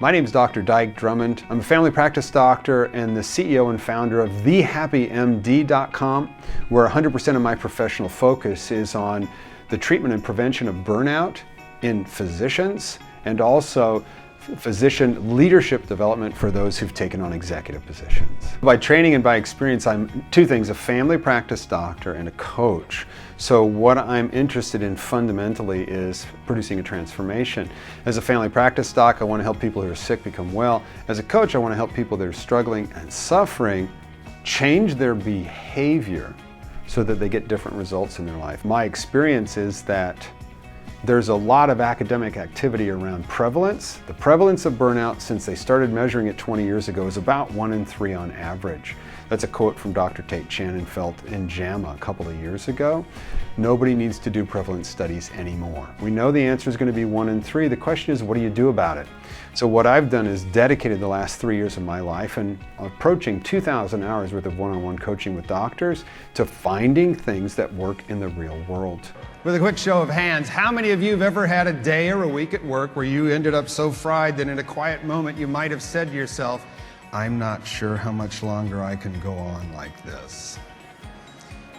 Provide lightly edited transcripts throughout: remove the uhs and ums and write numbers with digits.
My name is Dr. Dike Drummond. I'm a family practice doctor and the CEO and founder of thehappymd.com, where 100% of my professional focus is on the treatment and prevention of burnout in physicians and also physician leadership development for those who've taken on executive positions. By training and by experience, I'm two things: a family practice doctor and a coach. So what I'm interested in fundamentally is producing a transformation. As a family practice doc, I want to help people who are sick become well. As a coach, I want to help people that are struggling and suffering change their behavior so that they get different results in their life. My experience is that there's a lot of academic activity around prevalence. The prevalence of burnout, since they started measuring it 20 years ago, is about 1 in 3 on average. That's a quote from Dr. Tate Shannonfeld in JAMA a couple of years ago. Nobody needs to do prevalence studies anymore. We know the answer is going to be 1 in 3. The question is, what do you do about it? So what I've done is dedicated the last 3 years of my life and approaching 2,000 hours worth of one-on-one coaching with doctors to finding things that work in the real world. With a quick show of hands, how many of you have ever had a day or a week at work where you ended up so fried that in a quiet moment you might have said to yourself, I'm not sure how much longer I can go on like this?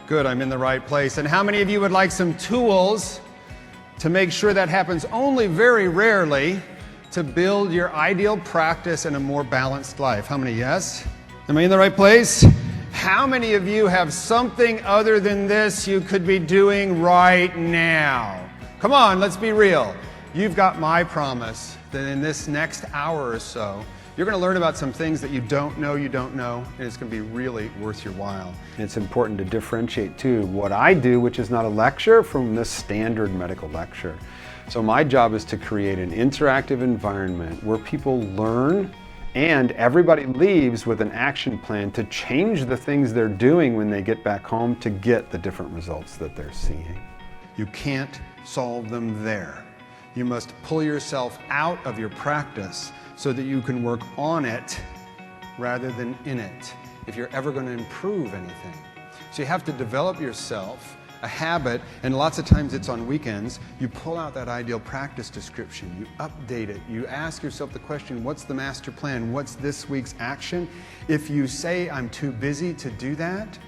Good, I'm in the right place. And how many of you would like some tools to make sure that happens only very rarely to build your ideal practice and a more balanced life? How many yes? Am I in the right place? How many of you have something other than this you could be doing right now? Come on, let's be real. You've got my promise that in this next hour or so, you're going to learn about some things that you don't know, and it's going to be really worth your while. It's important to differentiate too what I do, which is not a lecture, from the standard medical lecture. So my job is to create an interactive environment where people learn and everybody leaves with an action plan to change the things they're doing when they get back home to get the different results that they're seeing. You can't solve them there. You must pull yourself out of your practice so that you can work on it rather than in it, if you're ever going to improve anything. So you have to develop yourself a habit, and lots of times it's on weekends. You pull out that ideal practice description, you update it, you ask yourself the question, what's the master plan? What's this week's action? If you say, I'm too busy to do that,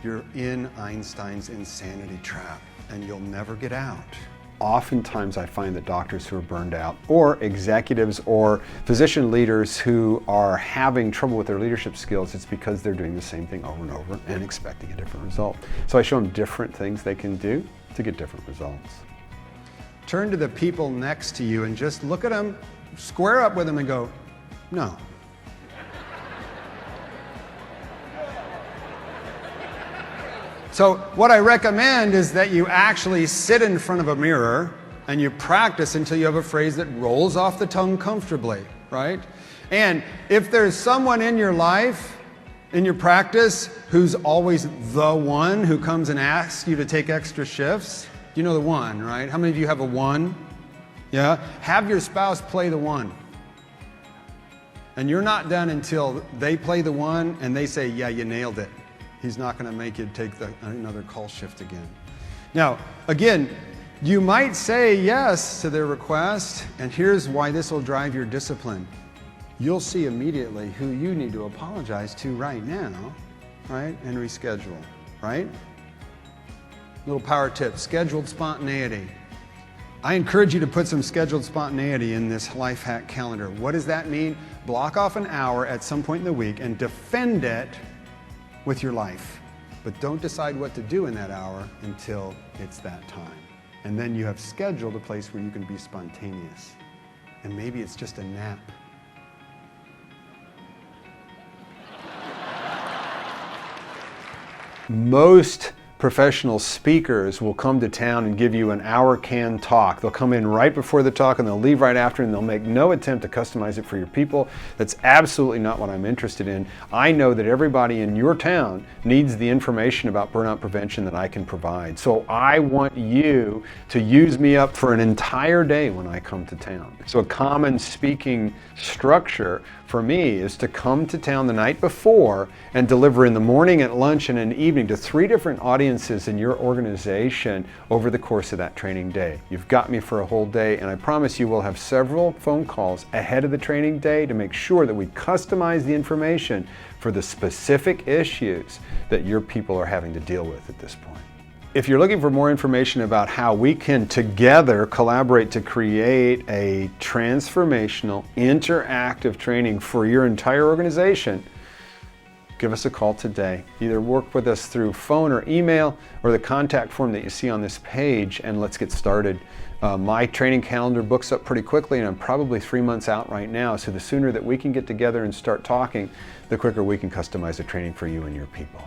you're in Einstein's insanity trap, and you'll never get out. Oftentimes I find that doctors who are burned out, or executives or physician leaders who are having trouble with their leadership skills, it's because they're doing the same thing over and over and expecting a different result. So I show them different things they can do to get different results. Turn to the people next to you and just look at them, square up with them and go, no. So what I recommend is that you actually sit in front of a mirror and you practice until you have a phrase that rolls off the tongue comfortably, right? And if there's someone in your life, in your practice, who's always the one who comes and asks you to take extra shifts, you know the one, right? How many of you have a one? Yeah? Have your spouse play the one. And you're not done until they play the one and they say, yeah, you nailed it. He's not going to make you take another call shift again. Now, again, you might say yes to their request, and here's why this will drive your discipline. You'll see immediately who you need to apologize to right now, right? And reschedule, right? Little power tip, scheduled spontaneity. I encourage you to put some scheduled spontaneity in this life hack calendar. What does that mean? Block off an hour at some point in the week and defend it with your life. But don't decide what to do in that hour until it's that time. And then you have scheduled a place where you can be spontaneous. And maybe it's just a nap. Most professional speakers will come to town and give you an hour canned talk. They'll come in right before the talk and they'll leave right after, and they'll make no attempt to customize it for your people. That's absolutely not what I'm interested in. I know that everybody in your town needs the information about burnout prevention that I can provide. So I want you to use me up for an entire day when I come to town. So a common speaking structure for me is to come to town the night before and deliver in the morning, at lunch, and in the evening to 3 different audiences in your organization over the course of that training day. You've got me for a whole day, and I promise you we'll have several phone calls ahead of the training day to make sure that we customize the information for the specific issues that your people are having to deal with at this point. If you're looking for more information about how we can together collaborate to create a transformational, interactive training for your entire organization, give us a call today. Either work with us through phone or email or the contact form that you see on this page, and let's get started. My training calendar books up pretty quickly, and I'm probably 3 months out right now, so the sooner that we can get together and start talking, the quicker we can customize the training for you and your people.